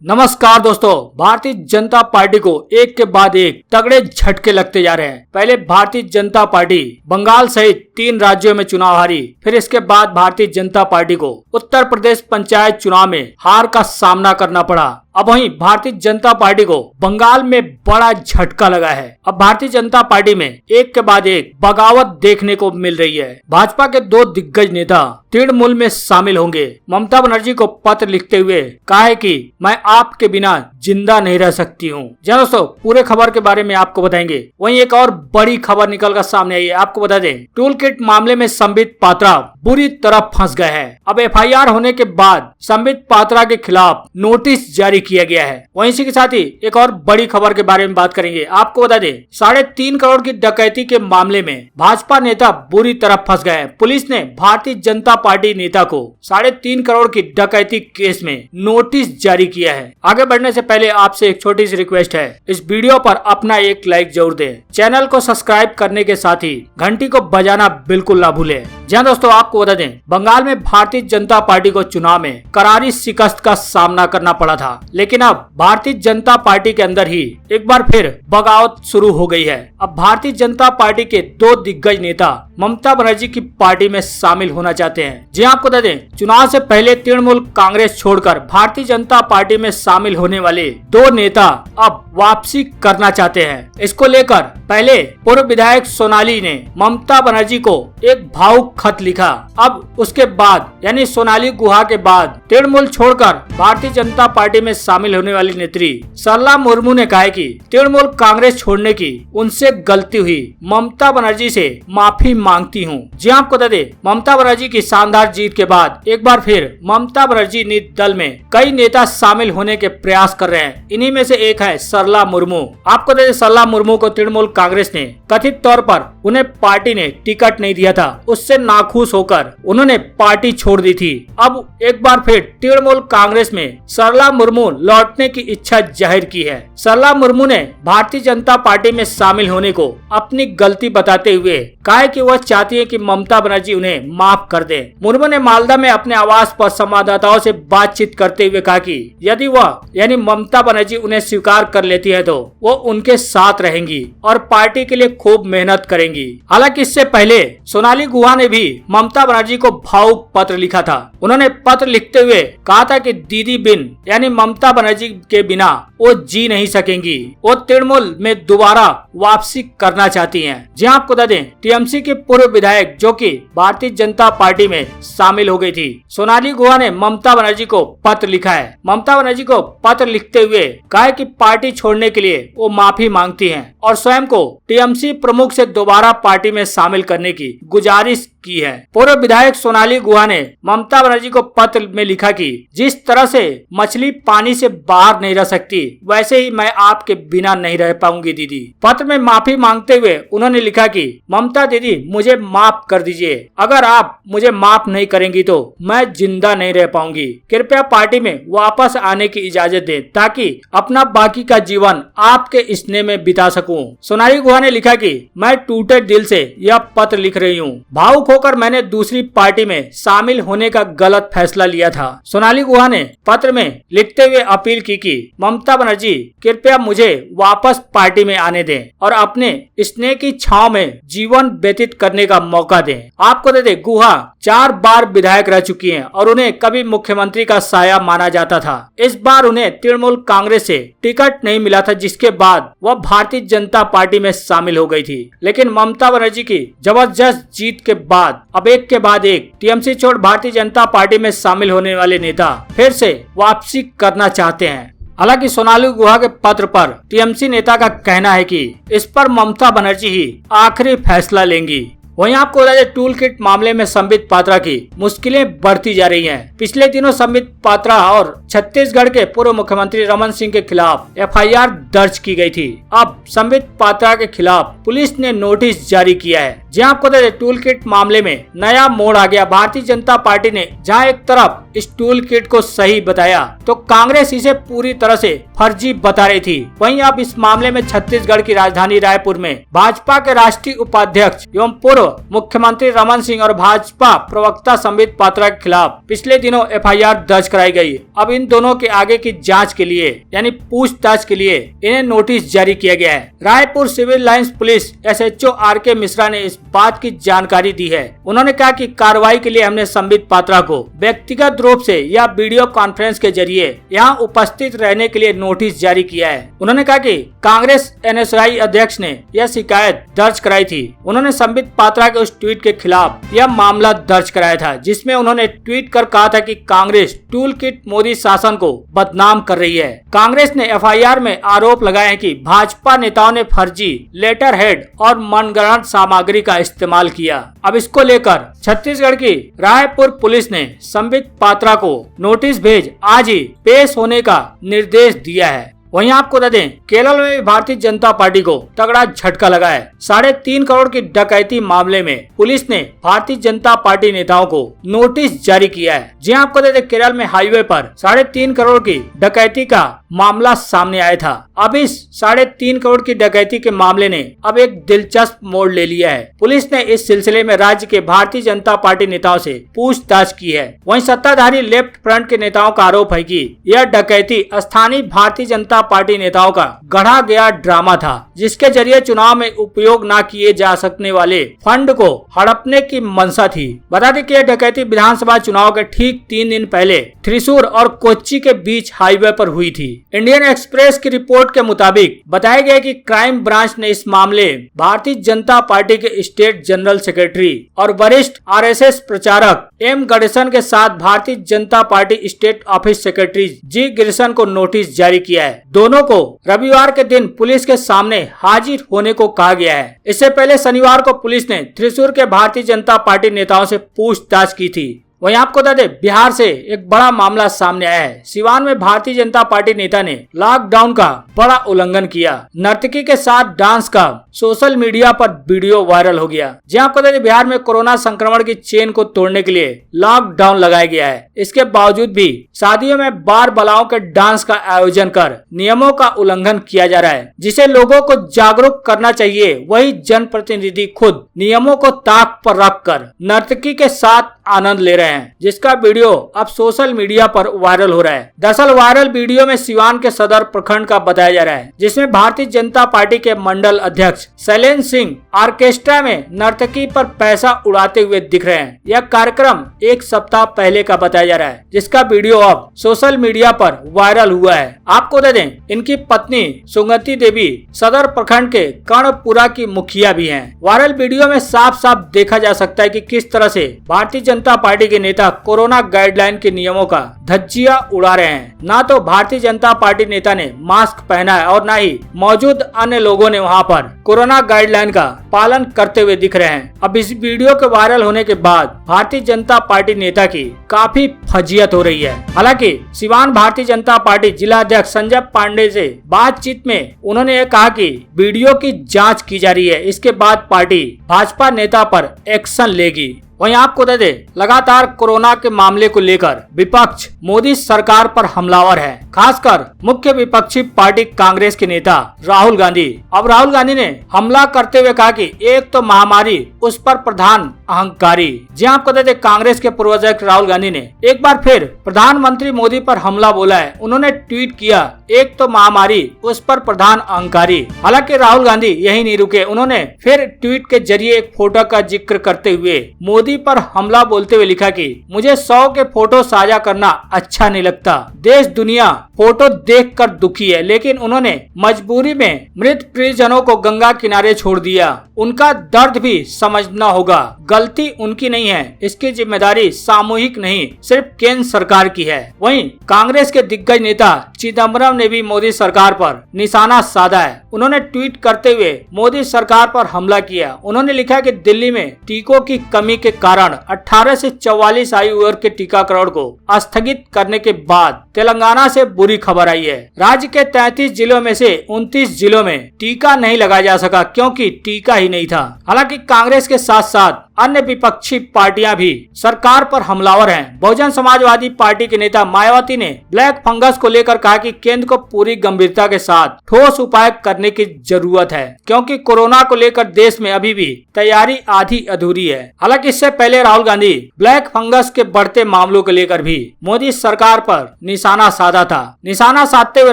नमस्कार दोस्तों, भारतीय जनता पार्टी को एक के बाद एक तगड़े झटके लगते जा रहे हैं। पहले भारतीय जनता पार्टी बंगाल सहित 3 राज्यों में चुनाव हारी, फिर इसके बाद भारतीय जनता पार्टी को उत्तर प्रदेश पंचायत चुनाव में हार का सामना करना पड़ा। अब वहीं भारतीय जनता पार्टी को बंगाल में बड़ा झटका लगा है। अब भारतीय जनता पार्टी में एक के बाद एक बगावत देखने को मिल रही है। भाजपा के 2 दिग्गज नेता तृणमूल में शामिल होंगे। ममता बनर्जी को पत्र लिखते हुए कहा है कि मैं आपके बिना जिंदा नहीं रह सकती हूँ। दोस्तों, पूरे खबर के बारे में आपको बताएंगे। वहीं एक और बड़ी खबर निकल कर सामने आई है। आपको बता दें, टूल किट मामले में संबित पात्रा बुरी तरह फंस गए हैं। अब FIR होने के बाद संबित पात्रा के खिलाफ नोटिस जारी किया गया है। वहीं इसी के साथ ही एक और बड़ी खबर के बारे में बात करेंगे। आपको बता दें, 3.5 करोड़ की डकैती के मामले में भाजपा नेता बुरी तरह फंस गए हैं। पुलिस ने भारतीय जनता पार्टी नेता को 3.5 करोड़ की डकैती केस में नोटिस जारी किया है। आगे बढ़ने से पहले आपसे एक छोटी सी रिक्वेस्ट है, इस वीडियो पर अपना एक लाइक जरूर दें। चैनल को सब्सक्राइब करने के साथ ही घंटी को बजाना बिल्कुल ना भूलें। जहाँ दोस्तों, आपको बता दें, बंगाल में भारतीय जनता पार्टी को चुनाव में करारी शिकस्त का सामना करना पड़ा था, लेकिन अब भारतीय जनता पार्टी के अंदर ही एक बार फिर बगावत शुरू हो गई है। अब भारतीय जनता पार्टी के 2 दिग्गज नेता ममता बनर्जी की पार्टी में शामिल होना चाहते हैं। जी आपको बता दें, चुनाव से पहले तृणमूल कांग्रेस छोड़कर भारतीय जनता पार्टी में शामिल होने वाले 2 नेता अब वापसी करना चाहते हैं। इसको लेकर पहले पूर्व विधायक सोनाली ने ममता बनर्जी को एक भावुक खत लिखा। अब उसके बाद यानी सोनाली गुहा के बाद तृणमूल छोड़कर भारतीय जनता पार्टी में शामिल होने वाली नेत्री सरला मुर्मू ने कहा कि तृणमूल कांग्रेस छोड़ने की उनसे गलती हुई, ममता बनर्जी से माफी मांगती हूँ। जी आपको बता दें, ममता बनर्जी की शानदार जीत के बाद एक बार फिर ममता बनर्जी नीति दल में कई नेता शामिल होने के प्रयास कर रहे हैं। इन्हीं में से एक है सरला मुर्मू। आपको बता दें, सरला मुर्मू को तृणमूल कांग्रेस ने कथित तौर पर उन्हें पार्टी ने टिकट नहीं दिया था। उससे नाखुश होकर उन्होंने पार्टी छोड़ दी थी। अब एक बार फिर तृणमूल कांग्रेस में सरला मुर्मू लौटने की इच्छा जाहिर की है। सरला मुर्मू ने भारतीय जनता पार्टी में शामिल होने को अपनी गलती बताते हुए कहा कि वह चाहती है कि ममता बनर्जी उन्हें माफ कर दे। मुर्मू ने मालदा में अपने आवास पर संवाददाताओं से बातचीत करते हुए कहा कि यदि वह यानी ममता बनर्जी उन्हें स्वीकार कर लेती है तो वो उनके साथ रहेंगी और पार्टी के लिए खूब मेहनत करेंगी। हालांकि इससे पहले सोनाली गुहा ने भी ममता बनर्जी को भावुक पत्र लिखा था। उन्होंने पत्र लिखते हुए कहा था कि दीदी बिन यानी ममता बनर्जी के बिना वो जी नहीं सकेंगी। वो तृणमूल में दोबारा वापसी करना चाहती हैं। जी आपको बता दें, TMC के पूर्व विधायक जो कि भारतीय जनता पार्टी में शामिल हो गई थी, सोनाली गुहा ने ममता बनर्जी को पत्र लिखा है। ममता बनर्जी को पत्र लिखते हुए कहा कि पार्टी छोड़ने के लिए वो माफी मांगती हैं और स्वयं को TMC प्रमुख से दोबारा पार्टी में शामिल करने की गुजारिश की है। पूर्व विधायक सोनाली गुहा ने ममता बनर्जी को पत्र में लिखा कि जिस तरह से मछली पानी से बाहर नहीं रह सकती, वैसे ही मैं आपके बिना नहीं रह पाऊंगी दीदी। पत्र में माफी मांगते हुए उन्होंने लिखा कि ममता दीदी, मुझे माफ कर दीजिए। अगर आप मुझे माफ नहीं करेंगी तो मैं जिंदा नहीं रह पाऊंगी। कृपया पार्टी में वापस आने की इजाजत दें ताकि अपना बाकी का जीवन आपके स्नेह में बिता सकूं। सोनाली गुहा ने लिखा कि मैं टूटे दिल से यह पत्र लिख रही हूँ। भावुक होकर मैंने दूसरी पार्टी में शामिल होने का गलत फैसला लिया था। सोनाली गुहा ने पत्र में लिखते हुए अपील की कि ममता बनर्जी, कृपया मुझे वापस पार्टी में आने दें और अपने स्नेह की छांव में जीवन व्यतीत करने का मौका दें। आपको दे दे, गुहा 4 बार विधायक रह चुकी हैं और उन्हें कभी मुख्यमंत्री का साया माना जाता था। इस बार उन्हें तृणमूल कांग्रेस से टिकट नहीं मिला था, जिसके बाद वह भारतीय जनता पार्टी में शामिल हो गई थी। लेकिन ममता बनर्जी की जबरदस्त जीत के बाद अब एक के बाद एक TMC छोड़ भारतीय जनता पार्टी में शामिल होने वाले नेता फिर से वापसी करना चाहते हैं। हालांकि सोनाली गुहा के पत्र पर TMC नेता का कहना है कि इस पर ममता बनर्जी ही आखिरी फैसला लेंगी। वहीं आपको बता दें, टूल किट मामले में संबित पात्रा की मुश्किलें बढ़ती जा रही हैं। पिछले दिनों संबित पात्रा और छत्तीसगढ़ के पूर्व मुख्यमंत्री रमन सिंह के खिलाफ FIR दर्ज की गई थी। अब संबित पात्रा के खिलाफ पुलिस ने नोटिस जारी किया है। जी आपको बता दें टूल किट मामले में नया मोड़ आ गया। भारतीय जनता पार्टी ने जहां एक तरफ इस टूल किट को सही बताया तो कांग्रेस इसे पूरी तरह से फर्जी बता रही थी। वहीं अब इस मामले में छत्तीसगढ़ की राजधानी रायपुर में भाजपा के राष्ट्रीय उपाध्यक्ष एवं पूर्व मुख्यमंत्री रमन सिंह और भाजपा प्रवक्ता संबित पात्रा के खिलाफ पिछले दिनों एफआईआर दर्ज कराई गई। अब इन दोनों के आगे की जांच के लिए यानी पूछताछ के लिए इन्हें नोटिस जारी किया गया है। Raipur civil lines police SHO RK Mishra ने इस बात की जानकारी दी है। उन्होंने कहा कि कार्रवाई के लिए हमने संबित पात्रा को व्यक्तिगत रूप से या वीडियो कॉन्फ्रेंस के जरिए यहाँ उपस्थित रहने के लिए नोटिस जारी किया है। उन्होंने कहा कि कांग्रेस एनएसयूआई अध्यक्ष ने यह शिकायत दर्ज कराई थी। उन्होंने संबित पात्रा के उस ट्वीट के खिलाफ यह मामला दर्ज कराया था जिसमें उन्होंने ट्वीट कर कहा था कि कांग्रेस टूल किट मोदी शासन को बदनाम कर रही है। कांग्रेस ने एफआईआर में आरोप लगाए हैं कि भाजपा नेताओं ने फर्जी लेटर हेड और मनगढ़ंत सामग्री का इस्तेमाल किया। अब इसको लेकर छत्तीसगढ़ की रायपुर पुलिस ने संबित पात्रा को नोटिस भेज आज ही पेश होने का निर्देश दिया है। वहीं आपको बता दें केरल में भी भारतीय जनता पार्टी को तगड़ा झटका लगा है। 3.5 करोड़ की डकैती मामले में पुलिस ने भारतीय जनता पार्टी नेताओं को नोटिस जारी किया है। जी आपको बता दें केरल में हाईवे पर 3.5 करोड़ की डकैती का मामला सामने आया था। अब इस 3.5 करोड़ की डकैती के मामले ने अब एक दिलचस्प मोड़ ले लिया है। पुलिस ने इस सिलसिले में राज्य के भारतीय जनता पार्टी नेताओं से पूछताछ की है। वहीं सत्ताधारी लेफ्ट फ्रंट के नेताओं का आरोप है कि यह डकैती स्थानीय भारतीय जनता पार्टी नेताओं का गढ़ा गया ड्रामा था जिसके जरिए चुनाव में उपयोग न किए जा सकने वाले फंड को हड़पने की मंशा थी। बता दें कि यह डकैती विधानसभा चुनाव के ठीक 3 दिन पहले थ्रिसूर और कोच्चि के बीच हाईवे पर हुई थी। इंडियन एक्सप्रेस की रिपोर्ट के मुताबिक बताया गया कि क्राइम ब्रांच ने इस मामले भारतीय जनता पार्टी के स्टेट जनरल सेक्रेटरी और वरिष्ठ आरएसएस प्रचारक एम गणेशन के साथ Bharatiya Janata party state office secretary जी गिरिसन को नोटिस जारी किया है। दोनों को रविवार के दिन पुलिस के सामने हाजिर होने को कहा गया है। इससे पहले शनिवार को पुलिस ने थ्रिसूर के भारतीय जनता पार्टी नेताओं से पूछताछ की थी। वहीं आपको बता दें बिहार से एक बड़ा मामला सामने आया है। सिवान में भारतीय जनता पार्टी नेता ने लॉकडाउन का बड़ा उल्लंघन किया। नर्तकी के साथ डांस का सोशल मीडिया पर वीडियो वायरल हो गया। जी आपको बता दें बिहार में कोरोना संक्रमण की चेन को तोड़ने के लिए लॉकडाउन लगाया गया है। इसके बावजूद भी शादियों में बार बालाओं के डांस का आयोजन कर नियमों का उल्लंघन किया जा रहा है जिसे लोगों को जागरूक करना चाहिए। वही जनप्रतिनिधि खुद नियमों को ताक पर रखकर नर्तकी के साथ आनंद ले रहे हैं जिसका वीडियो अब सोशल मीडिया पर वायरल हो रहा है। दरअसल वायरल वीडियो में सिवान के सदर प्रखंड का बताया जा रहा है जिसमें भारतीय जनता पार्टी के मंडल अध्यक्ष शैलेंद्र सिंह ऑर्केस्ट्रा में नर्तकी पर पैसा उड़ाते हुए दिख रहे हैं। यह कार्यक्रम 1 सप्ताह पहले का बताया जा रहा है जिसका वीडियो अब सोशल मीडिया पर वायरल हुआ है। आपको बता दें इनकी पत्नी सुगंति देवी सदर प्रखंड के कर्णपुरा की मुखिया भी हैं। वायरल वीडियो में साफ साफ देखा जा सकता है कि किस तरह से भारतीय जनता पार्टी के नेता कोरोना गाइडलाइन के नियमों का धज्जियां उड़ा रहे हैं। ना तो भारतीय जनता पार्टी नेता ने मास्क पहना है और ना ही मौजूद अन्य लोगों ने वहां पर कोरोना गाइडलाइन का पालन करते हुए दिख रहे हैं। अब इस वीडियो के वायरल होने के बाद भारतीय जनता पार्टी नेता की काफी फजीयत हो रही है। हालांकि सिवान भारतीय जनता पार्टी जिला अध्यक्ष संजय पांडे से बातचीत में उन्होंने ये कहा कि वीडियो की जांच की जा रही है, इसके बाद पार्टी भाजपा नेता पर एक्शन लेगी। वहीं आपको बता दें लगातार कोरोना के मामले को लेकर विपक्ष मोदी सरकार पर हमलावर है। खासकर मुख्य विपक्षी पार्टी कांग्रेस के नेता राहुल गांधी। अब राहुल गांधी ने हमला करते हुए कहा कि एक तो महामारी उस पर प्रधान अहंकारी। जी आपको बता दें कांग्रेस के पूर्व अध्यक्ष राहुल गांधी ने एक बार फिर प्रधानमंत्री मोदी पर हमला बोला है। उन्होंने ट्वीट किया एक तो महामारी उस पर प्रधान अहंकारी। हालांकि राहुल गांधी यही नहीं रुके, उन्होंने फिर ट्वीट के जरिए एक फोटो का जिक्र करते हुए मोदी पर हमला बोलते हुए लिखा कि मुझे 100 के फोटो साझा करना अच्छा नहीं लगता। देश दुनिया फोटो देखकर दुखी है, लेकिन उन्होंने मजबूरी में मृत परिजनों को गंगा किनारे छोड़ दिया। उनका दर्द भी समझना होगा। गलती उनकी नहीं है, इसकी जिम्मेदारी सामूहिक नहीं सिर्फ केंद्र सरकार की है। वहीं कांग्रेस के दिग्गज नेता चिदम्बरम ने भी मोदी सरकार पर निशाना साधा है। उन्होंने ट्वीट करते हुए मोदी सरकार पर हमला किया। उन्होंने लिखा कि दिल्ली में टीकों की कमी के कारण 18 से 44 आयु वर्ग के टीकाकरण को स्थगित करने के बाद तेलंगाना से बुरी खबर आई है। राज्य के 33 जिलों में से 29 जिलों में टीका नहीं लगाया जा सका क्योंकि टीका ही नहीं था। हालांकि कांग्रेस के साथ साथ अन्य विपक्षी पार्टियां भी सरकार पर हमलावर हैं। बहुजन समाजवादी पार्टी के नेता मायावती ने ब्लैक फंगस को लेकर कहा कि केंद्र को पूरी गंभीरता के साथ ठोस उपाय करने की जरूरत है क्योंकि कोरोना को लेकर देश में अभी भी तैयारी आधी अधूरी है। हालांकि इससे पहले राहुल गांधी ब्लैक फंगस के बढ़ते मामलों को लेकर भी मोदी सरकार पर निशाना साधा था। निशाना साधते हुए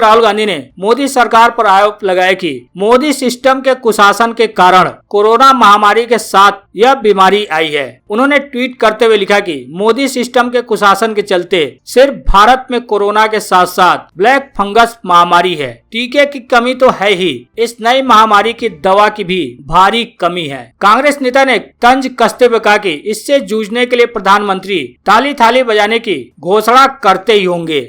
राहुल गांधी ने मोदी सरकार पर आरोप लगाया कि मोदी सिस्टम के कुशासन के कारण कोरोना महामारी के साथ यह बीमारी आई है। उन्होंने ट्वीट करते हुए लिखा कि मोदी सिस्टम के कुशासन के चलते सिर्फ भारत में कोरोना के साथ साथ ब्लैक फंगस महामारी है। टीके की कमी तो है ही, इस नई महामारी की दवा की भी भारी कमी है। कांग्रेस नेता ने तंज कसते हुए कहा कि इससे जूझने के लिए प्रधानमंत्री ताली थाली बजाने की घोषणा करते ही होंगे।